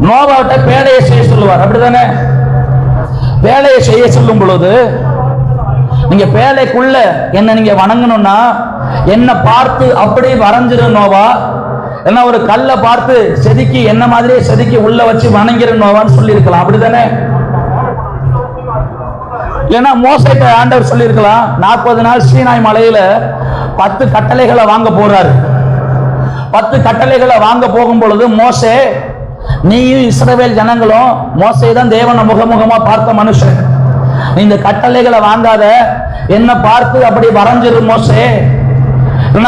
நோவாவிட்ட பேழையை செய்ய சொல்லுவார், அப்படித்தானே? பேழையை செய்ய சொல்லும் பொழுது நீங்க பேழைக்குள்ள என்ன நீங்க வணங்கணும்னா என்ன பார்த்து அப்படி வரைஞ்சிரு நோவா, என்ன ஒரு கல்லை பார்த்து செதுக்கி என்ன மாதிரியே செதுக்கி உள்ள வச்சு வணங்கிற நோவான்னு சொல்லி இருக்கலாம், அப்படித்தானே? இல்லைன்னா மோசேட்ட ஆண்டவர் சொல்லி இருக்கலாம், 40 நாள் சீனாய் மலையில 10 கட்டளைகளை வாங்க போறாரு. 10 கட்டளைகளை வாங்க போகும் பொழுது மோசே, நீயும் இஸ்ரவேல் ஜனங்களும், மோசே தான் தேவனை முகமுகமா பார்த்த மனுஷன், இந்த கட்டளைகளை வாங்காத, என்ன பார்த்து அப்படி வரைஞ்சிரு மோசே,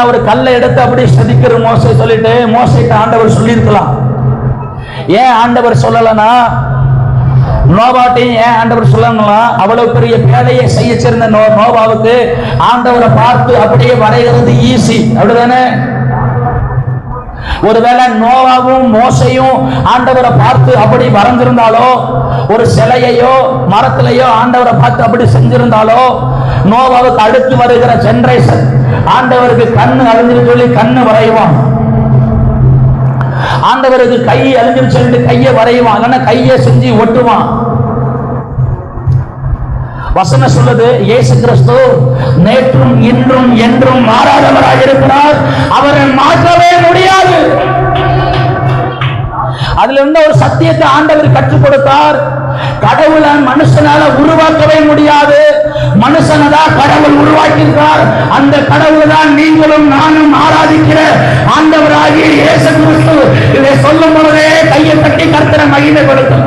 ஒரு கல்லை எடுத்து அப்படி செதுக்கிற மோசே சொல்லிட்டு மோசேட்ட ஆண்டவர் சொல்லி இருக்கலாம். ஏன் ஆண்டவர் சொல்லலனா, நோவாட்டையும் ஏன் ஆண்டவர் சொல்லலாம், அவ்வளவு பெரிய பேழையை செய்ய சேர்ந்த நோவாவுக்கு ஆண்டவரை பார்த்து அப்படியே வரைகிறது ஈஸி, அப்படிதானே? ஒருவேளை நோவாவும் மோசையும் ஆண்டவரை பார்த்து அப்படி வரைஞ்சிருந்தாலோ, ஒரு சிலையையோ மரத்திலேயோ ஆண்டவரை பார்த்து அப்படி செஞ்சிருந்தாலோ, நோவாவுக்கு அடுத்து வருகிற ஜெனரேஷன் ஆண்டவருக்கு கண்ணு அழிஞ்சிரு சொல்லி கண்ணு வரைவான், ஆண்டவருக்கு கை அழிஞ்சிரு சொல்லிட்டு கையை வரைவான், இல்லைன்னா கையை செஞ்சு ஒட்டுவான். வசனம் சொல்லுது, இயேசு கிறிஸ்து நேற்றும் இன்றும் என்றும் மாறாதவராக இருக்கிறார், அவரை மாற்றவே முடியாது. அதுல இருந்த ஒரு சத்தியத்தை ஆண்டவர் கற்றுக் கொடுத்தார், கடவுளை மனுஷனால உருவாக்கவே முடியாது, மனுஷனதான் கடவுள் உருவாக்கியிருக்கார், அந்த கடவுள் தான் நீங்களும் நானும் ஆராதிக்கிற ஆண்டவராகிய இயேசு கிறிஸ்து. இதை சொல்லும் பொழுதே கையை தட்டி கர்த்தரை மகிமைப்படுத்தும்.